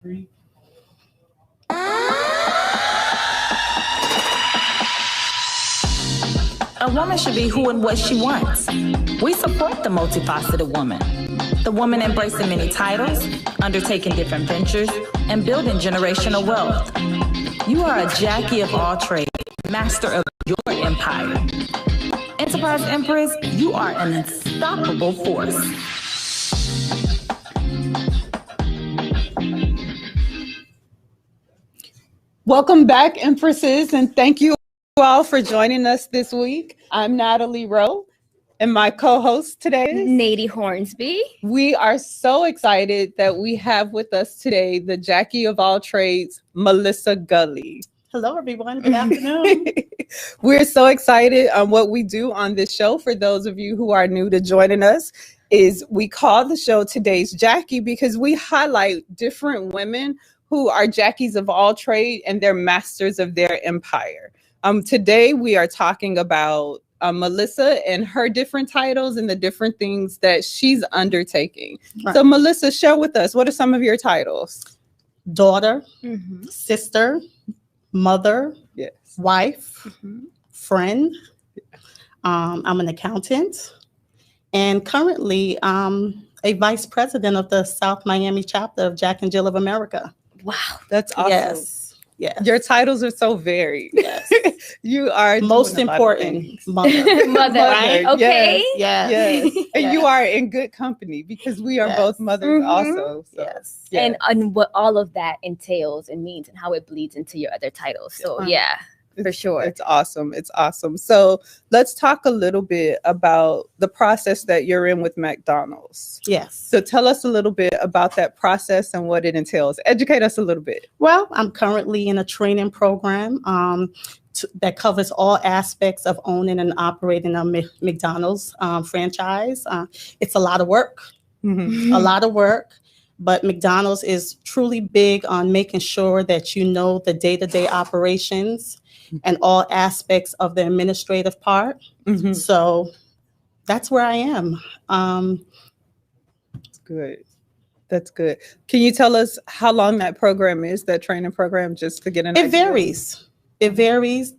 3. A woman should be who and what she wants. We support the multifaceted woman. The woman embracing many titles, undertaking different ventures, and building generational wealth. You are a Jackie of all trades, master of your empire. Enterprise Empress, you are an unstoppable force. Welcome back, Empresses, and thank you all for joining us this week. I'm Natalie Rowe, and my co-host today is Neidy Hornsby. We are so excited that we have with us today the Jackie of all trades, Melissa Gulley. Hello, everyone. Good afternoon. We're so excited on what we do on this show. For those of you who are new to joining us, is we call the show Today's Jackie because we highlight different women who are Jackies of all trade and they're masters of their empire. Today we are talking about Melissa and her different titles and the different things that she's undertaking. Right. So Melissa, share with us, what are some of your titles? Daughter, sister, mother, yes, wife, friend. I'm an accountant and currently a vice president of the South Miami chapter of Jack and Jill of America. Wow, that's awesome. Yes. Your titles are so varied. Yes. You are most important mother. Mother, right? Okay. Yes. And you are in good company because we are both mothers also. So. Yes. And what all of that entails and means and how it bleeds into your other titles. So for sure. It's awesome. It's awesome. So let's talk a little bit about the process that you're in with McDonald's. Yes. So tell us a little bit about that process and what it entails. Educate us a little bit. Well, I'm currently in a training program that covers all aspects of owning and operating a McDonald's franchise. It's a lot of work, a lot of work. But McDonald's is truly big on making sure that you know the day-to-day operations and all aspects of the administrative part. So that's where I am. That's good. That's good. Can you tell us how long that program is, that training program, just to get an idea? It varies. It varies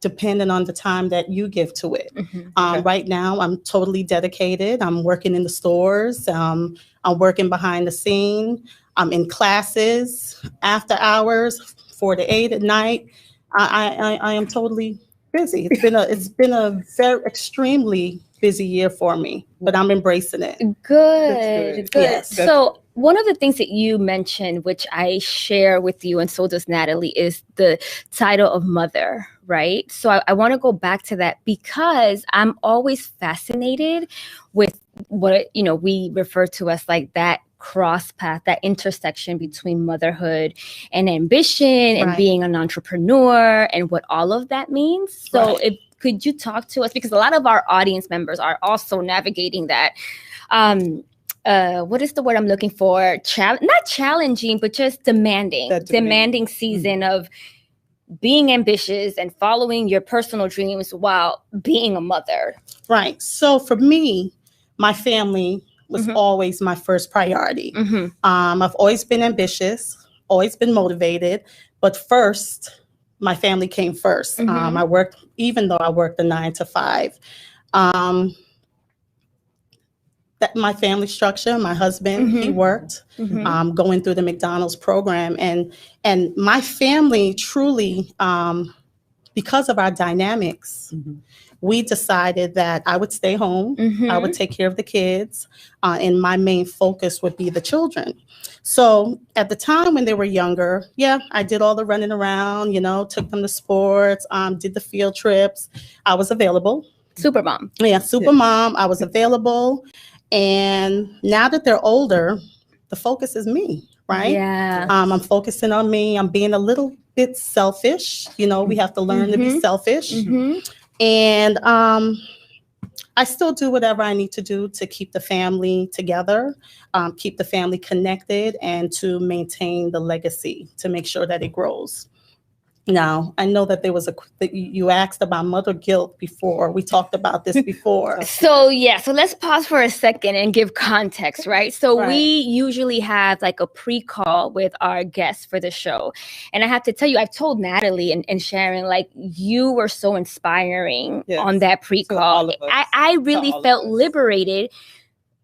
depending on the time that you give to it. Right now, I'm totally dedicated. I'm working in the stores. I'm working behind the scene. I'm in classes, after hours, 4 to 8 at night. I am totally busy. It's been a very extremely busy year for me, but I'm embracing it. Good. Yes. So one of the things that you mentioned, which I share with you, and so does Natalie, is the title of mother, right? So I want to go back to that because I'm always fascinated with what, we refer to as like that cross path, that intersection between motherhood and ambition and being an entrepreneur and what all of that means. So could you talk to us? Because a lot of our audience members are also navigating that. What is the word I'm looking for? Not challenging, but just demanding season of being ambitious and following your personal dreams while being a mother. Right. So for me, my family was always my first priority. I've always been ambitious, always been motivated, but first, my family came first. I worked, even though I worked a 9 to 5. That my family structure, my husband, he worked, going through the McDonald's program, and my family truly, because of our dynamics, we decided that I would stay home, I would take care of the kids, and my main focus would be the children. So at the time when they were younger, I did all the running around, took them to sports, did the field trips. I was available. Super mom. Yeah, super mom. I was available. And now that they're older, the focus is me, right? Yeah. I'm focusing on me. I'm being a little bit selfish. We have to learn to be selfish. And I still do whatever I need to do to keep the family together, keep the family connected, and to maintain the legacy, to make sure that it grows. No, I know that there was that you asked about mother guilt before. We talked about this before. So let's pause for a second and give context, right? So we usually have like a pre-call with our guests for the show. And I have to tell you, I've told Natalie and Sharon, like, you were so inspiring on that pre-call. I really felt liberated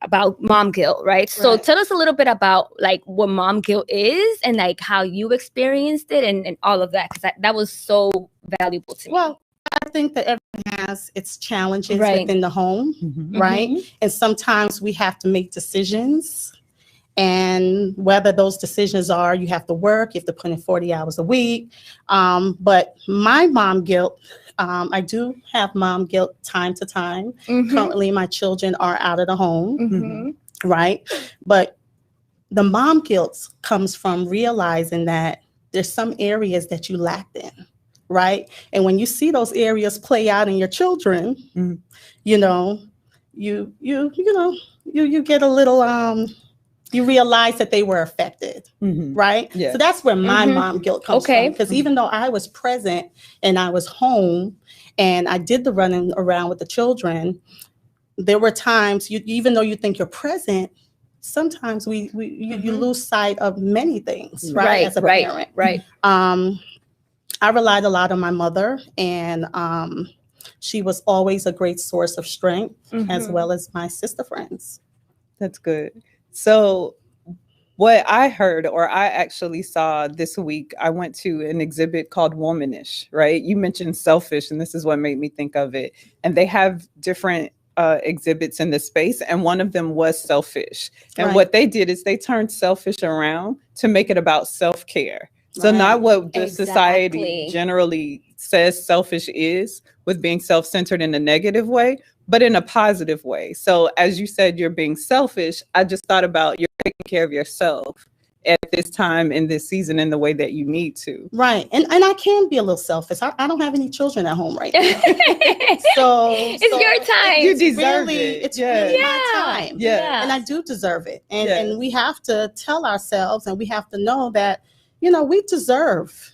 about mom guilt, right? So tell us a little bit about like what mom guilt is and like how you experienced it and all of that, because that was so valuable to me. Well, I think that everyone has its challenges within the home, right? And sometimes we have to make decisions, and whether those decisions are you have to work, you have to put in 40 hours a week. But my mom guilt, I do have mom guilt time to time. Currently, my children are out of the home, right? But the mom guilt comes from realizing that there's some areas that you lacked in, right? And when you see those areas play out in your children, you know, you get a little you realize that they were affected, right? Yeah. So that's where my mom guilt comes from. Because even though I was present and I was home and I did the running around with the children, there were times, even though you think you're present, sometimes you lose sight of many things, right? As a parent. I relied a lot on my mother, and she was always a great source of strength, as well as my sister friends. That's good. So what I heard, or I actually saw this week, I went to an exhibit called Womanish, right? You mentioned selfish, and this is what made me think of it. And they have different exhibits in the space, and one of them was selfish. And what they did is they turned selfish around to make it about self-care. So not what the society generally says selfish is, with being self-centered in a negative way, but in a positive way. So as you said, you're being selfish. I just thought about you're taking care of yourself at this time in this season in the way that you need to. Right. And I can be a little selfish. I don't have any children at home right now. so it's your time. You deserve it. It's really my time. Yeah. And I do deserve it. And we have to tell ourselves, and we have to know that, we deserve.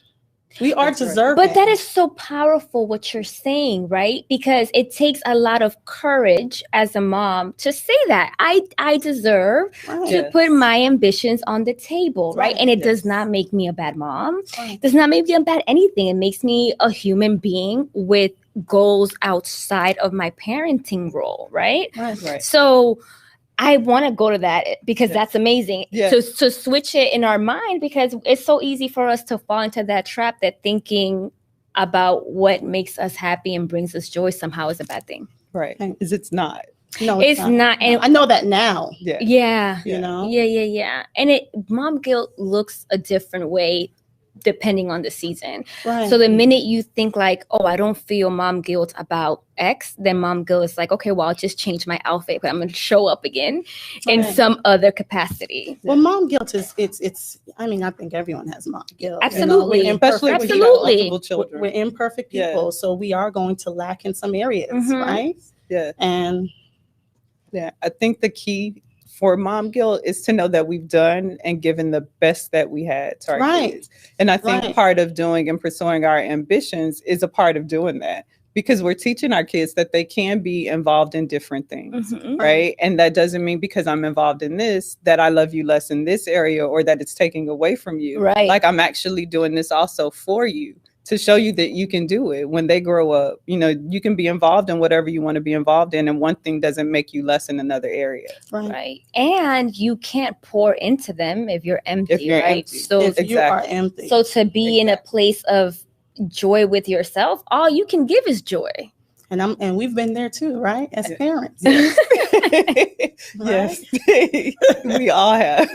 We are deserving. But that is so powerful what you're saying, right? Because it takes a lot of courage as a mom to say that I deserve to put my ambitions on the table, right? And it does not make me a bad mom. It does not make me a bad anything. It makes me a human being with goals outside of my parenting role, right? So I want to go to that because that's amazing to switch it in our mind, because it's so easy for us to fall into that trap that thinking about what makes us happy and brings us joy somehow is a bad thing. Right. Because it's not. No, it's not. And I know that now. Yeah. Yeah. And mom guilt looks a different way depending on the season. So the minute you think like, oh, I don't feel mom guilt about X, then mom guilt is like, okay, well, I'll just change my outfit, but I'm going to show up again in some other capacity. Well, mom guilt is, it's I mean, I think everyone has mom guilt. Absolutely. Especially when you have multiple children. We're imperfect people, so we are going to lack in some areas, right? Yeah. And I think the key for mom guilt is to know that we've done and given the best that we had to our kids. And I think part of doing and pursuing our ambitions is a part of doing that, because we're teaching our kids that they can be involved in different things, right? And that doesn't mean because I'm involved in this, that I love you less in this area or that it's taking away from you. Like I'm actually doing this also for you, to show you that you can do it. When they grow up, you can be involved in whatever you want to be involved in, and one thing doesn't make you less in another area. Right. And you can't pour into them if you're empty, empty. So if you are empty. So to be in a place of joy with yourself, all you can give is joy. And we've been there too, right? As parents. Yes. We all have.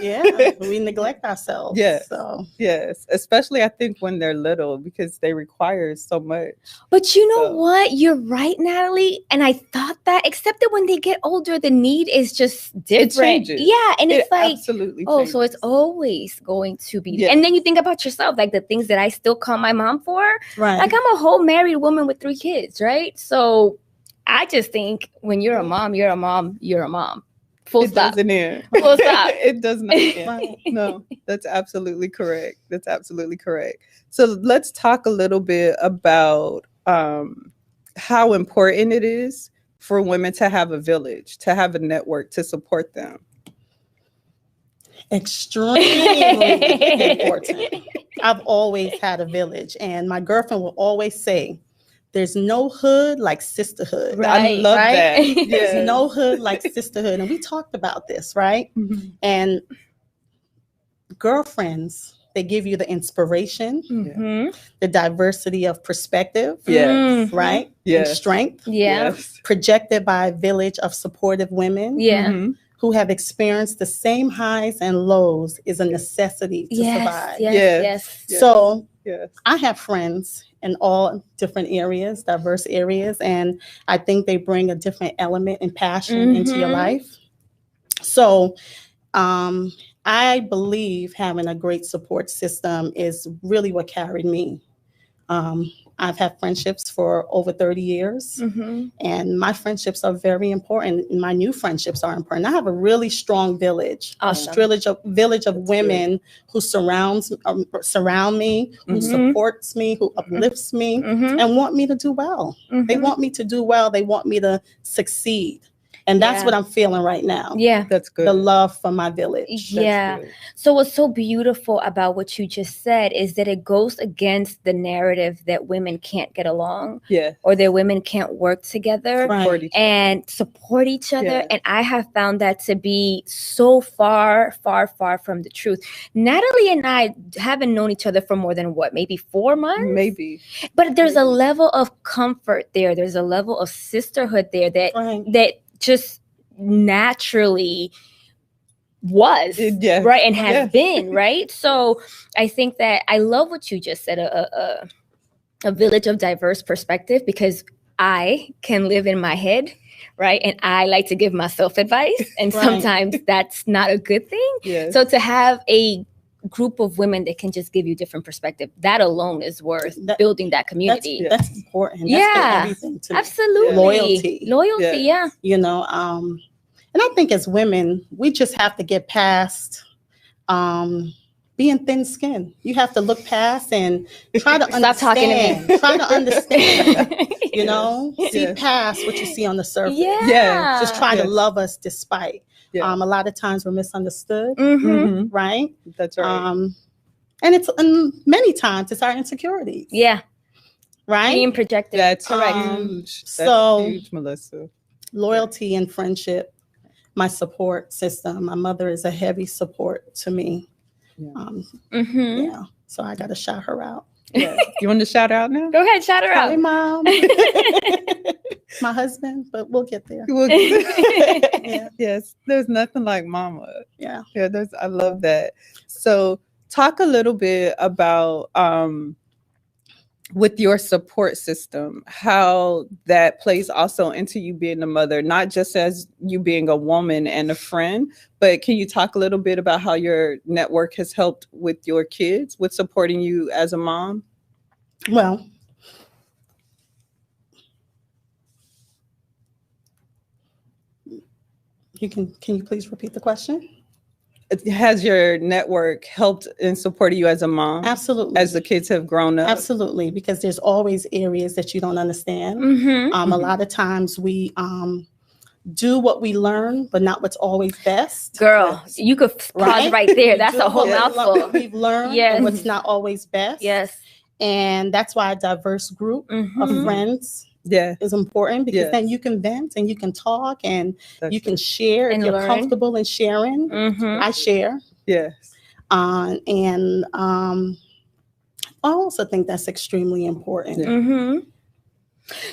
We neglect ourselves. Yes. Especially I think when they're little, because they require so much. But you know what? You're right, Natalie. And I thought that, except that when they get older, the need is just different. It changes. Yeah. And it's like, absolutely changes. So it's always going to be. And then you think about yourself, like the things that I still call my mom for. Like I'm a whole married woman with 3 kids, right? So I just think when you're a mom, you're a mom, you're a mom Full it stop. doesn't end. Full stop. It does not end. Right. No, that's absolutely correct. That's absolutely correct. So let's talk a little bit about how important it is for women to have a village, to have a network to support them. Extremely important. I've always had a village, and my girlfriend will always say, there's no hood like sisterhood. I love that. There's Yes. no hood like sisterhood. And we talked about this, right? Mhm. And girlfriends, they give you the inspiration, Mhm. the diversity of perspective, Yes. right? And Yes. strength, Yeah. Yes. projected by a village of supportive women Yeah. Mhm. who have experienced the same highs and lows is a necessity to Yes. survive. Yes. Yes. Yes. Yes. So Yes. I have friends in all different areas, diverse areas, and I think they bring a different element and passion into your Mhm. life. So I believe having a great support system is really what carried me. I've had friendships for over 30 years, Mhm. and my friendships are very important. And my new friendships are important. I have a really strong village, Awesome. a village of That's women who surround me, who Mhm. supports me, who uplifts me, Mhm. and want me to do well. They Mhm. want me to do well. They want me to succeed. And that's Yeah. what I'm feeling right now. Yeah. That's good. The love for my village. That's Yeah. good. So what's so beautiful about what you just said is that it goes against the narrative that women can't get along Yeah. or that women can't work together Right. Support each other. and support each other. Yeah. And I have found that to be so far, far, far from the truth. Natalie and I haven't known each other for more than maybe 4 months? Maybe. But there's a Maybe. level of comfort there. There's a level of sisterhood there that Right. just naturally was Yeah. right and has Yeah. been right. So I think that I love what you just said, a village of diverse perspective, because I can live in my head, right, and I like to give myself advice, and Right. sometimes that's not a good thing. Yes. So to have a group of women that can just give you different perspective, that alone is worth That- building that community. That's important. That's Yeah. everything to me. Absolutely. Loyalty. Loyalty, yeah. You know, and I think as women, we just have to get past being thin-skinned. You have to look past and try to Stop talking to me. understand. Try to understand. You know, see Yeah. past what you see on the surface. Yeah. Yeah. Just try Yes. to love us despite. Yeah. A lot of times we're misunderstood, Mhm. Mhm. right? That's right. And many times it's our insecurities, Yeah. right? Being projected. That's correct. huge. That's So- huge, Melissa. Loyalty and friendship, my support system. My mother is a heavy support to me. Yeah. Mhm. Yeah, so I got to shout her out. Yeah. You want to shout out now? Go ahead, shout her Hi, out. Mom. My husband, but we'll get there. Well, Yeah. Yes, there's nothing like mama. Yeah. Yeah, I love that. So talk a little bit about with your support system, how that plays also into you being a mother, not just as you being a woman and a friend, but can you talk a little bit about how your network has helped with your kids, with supporting you as a mom? Well, can you please repeat the question? Has your network helped in supporting you as a mom? Absolutely. As the kids have grown up? Absolutely, because there's always areas that you don't understand. Mhm. A lot of times we do what we learn, but not what's always best. Girl, you could pause right there. We That's do a whole what mouthful. we've learned, Yes. and what's not always best. Yes. And that's why a diverse group of Mhm. friends Yeah. is important, because Yes. then you can vent and you can talk and That's you can it. share if And you're learn. comfortable in sharing. Mhm. I share. Yes. And I also think that's extremely important. Yeah. Mhm.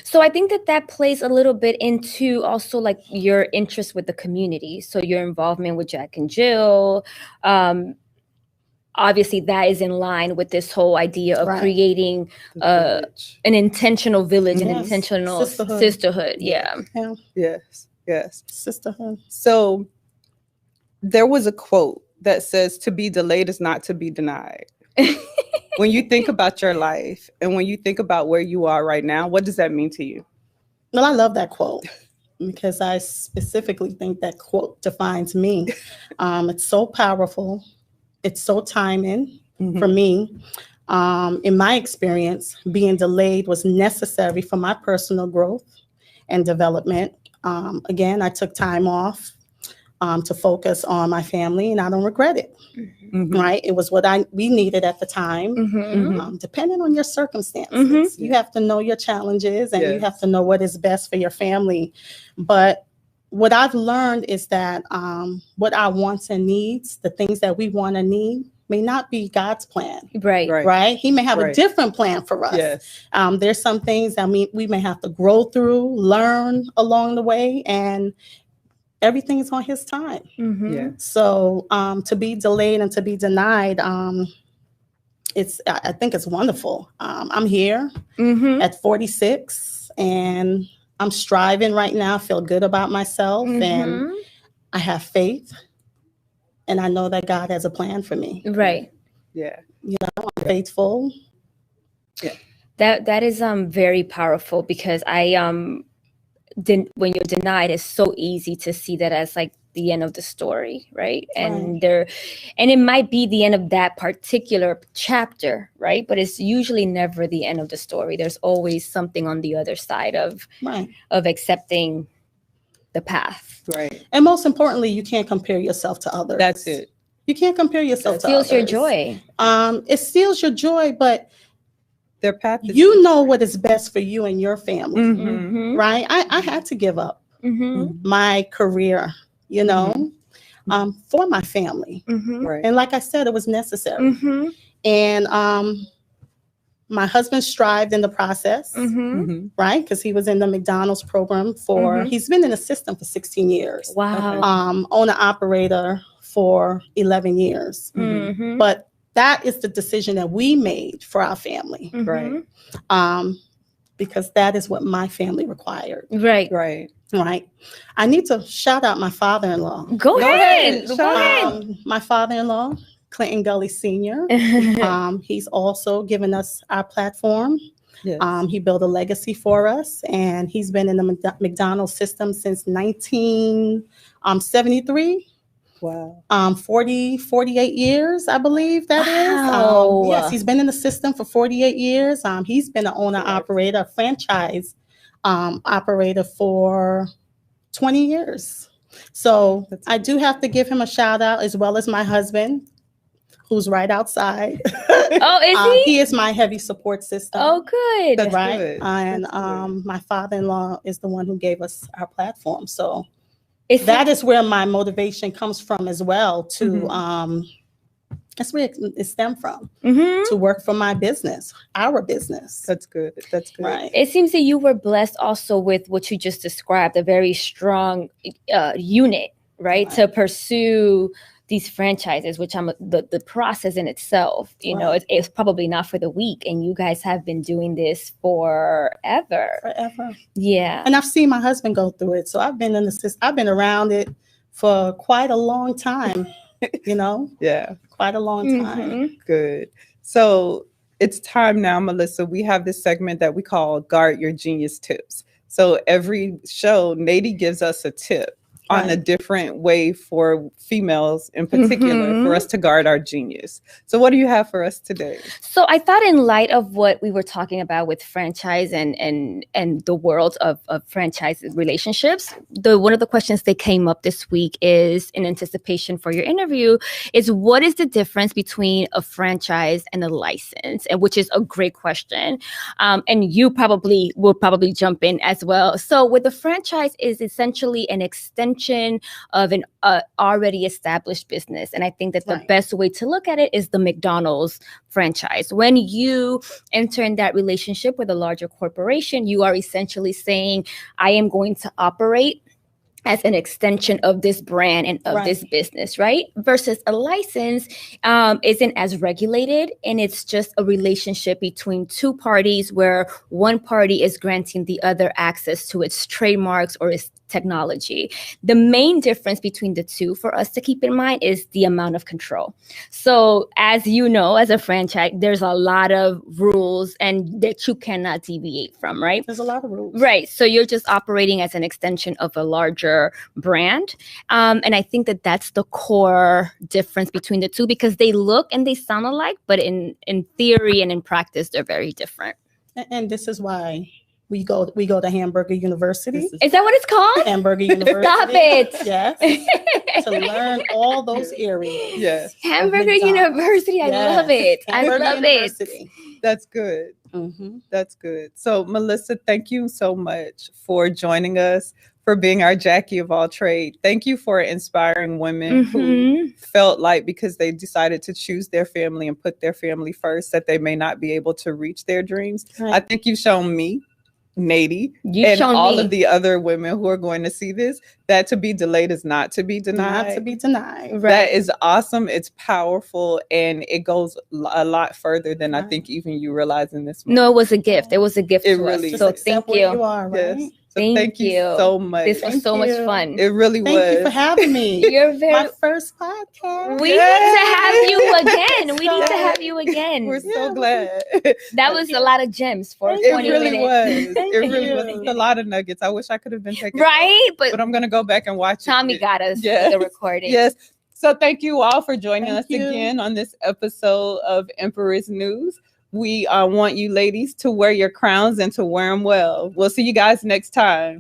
So I think that plays a little bit into also like your interest with the community. So your involvement with Jack and Jill. Obviously, that is in line with this whole idea of Right. creating The village. an intentional village, an Yes. intentional Sisterhood. sisterhood. Yeah. Yeah, Yes. Yes. sisterhood. So there was a quote that says, "To be delayed is not to be denied." When you think about your life and when you think about where you are right now, what does that mean to you? Well, I love that quote because I specifically think that quote defines me. It's so powerful. It's so timing for me. In my experience, being delayed was necessary for my personal growth and development. Again, I took time off to focus on my family, and I don't regret it. Right? It was what we needed at the time. Depending on your circumstances, you have to know your challenges, and you have to know what is best for your family. But what I've learned is that what our wants and needs, the things that we want and need, may not be God's plan. Right? He may have a different plan for us. Yes. There's some things that we may have to grow through, learn along the way, and everything is on his time. Yeah. So to be delayed and to be denied, I think it's wonderful. I'm here at 46, and I'm striving right now. I feel good about myself, and I have faith, and I know that God has a plan for me. Right. Yeah. You know, I'm faithful. Yeah. That is very powerful, because when you're denied, it's so easy to see that as like the end of the story, right? And it might be the end of that particular chapter, right? But it's usually never the end of the story. There's always something on the other side of accepting the path. Right. And most importantly, you can't compare yourself to others. That's it. You can't compare yourself to others. It steals your joy. It steals your joy, but their path is you know what is best for you and your family, right? I had to give up my career, you know, for my family. Right. And like I said, it was necessary. And my husband strived in the process, right? Because he was in the McDonald's program he's been in the system for 16 years. Wow. Owner operator for 11 years. But that is the decision that we made for our family. Right. Because that is what my family required. Right. Right. Right. I need to shout out my father-in-law. Go ahead. My father-in-law, Clinton Gulley Sr. He's also given us our platform. Yes. He built a legacy for us, and he's been in the McDonald's system since 1973. Wow. 48 years, I believe that is. Yes, he's been in the system for 48 years. He's been an owner-operator, a franchise operator for 20 years. So I do have to give him a shout out, as well as my husband, who's right outside. Oh, is he? He is my heavy support system. Oh, good. That's right. good. And my father-in-law is the one who gave us our platform. So That is where my motivation comes from as well. That's where it stemmed from. To work for my business, our business. That's good. That's good. Right. It seems that you were blessed also with what you just described, a very strong unit, right? To pursue these franchises, which the process in itself, you know, it's probably not for the weak. And you guys have been doing this forever. Yeah. And I've seen my husband go through it. So I've been I've been around it for quite a long time, you know? Yeah. Quite a long time. Good. So it's time now, Melissa. We have this segment that we call Guard Your Genius Tips. So every show, Neidy gives us a tip on a different way for females in particular for us to guard our genius. So what do you have for us today? So I thought, in light of what we were talking about with franchise and the world of franchise relationships, one of the questions that came up this week is, in anticipation for your interview, is what is the difference between a franchise and a license? And which is a great question. And you will probably jump in as well. So with the franchise is essentially an extension of an already established business. And I think that the best way to look at it is the McDonald's franchise. When you enter in that relationship with a larger corporation, you are essentially saying, I am going to operate as an extension of this brand and of this business, right? Versus a license isn't as regulated, and it's just a relationship between two parties where one party is granting the other access to its trademarks or its technology. The main difference between the two for us to keep in mind is the amount of control. So as you know, as a franchise, there's a lot of rules and that you cannot deviate from, right? There's a lot of rules. Right. So you're just operating as an extension of a larger brand. And I think that that's the core difference between the two, because they look and they sound alike, but in theory and in practice, they're very different. And this is why we go to Hamburger University. Is that what it's called? Hamburger University. Stop it. Yes. To learn all those areas. Yes. Hamburger University. I love it. Hamburger I love University. That's good. That's good. So, Melissa, thank you so much for joining us, for being our Jackie of all trade. Thank you for inspiring women who felt like because they decided to choose their family and put their family first, that they may not be able to reach their dreams. Right. I think you've shown me, Neidy, and all of the other women who are going to see this, that to be delayed is not to be denied. Not to be denied. Right. That is awesome. It's powerful, and it goes a lot further than I think even you realize in this moment. No, it was a gift. It was a gift It to really us. So is. thank Where you. You are, right? Yes. So thank you so much. This was so much fun. It really was. Thank you for having me. You're very. My first podcast. We need to have you again. We need to have you again. We're so glad. That was a lot of gems for It 20 really minutes. was. It really was. It's a lot of nuggets. I wish I could have been taking Right? notes, but I'm going to go back and watch Tommy it. got us Yes. the recording. Yes. So thank you all for joining us you. again on this episode of Empress News. We want you ladies to wear your crowns and to wear them well. We'll see you guys next time.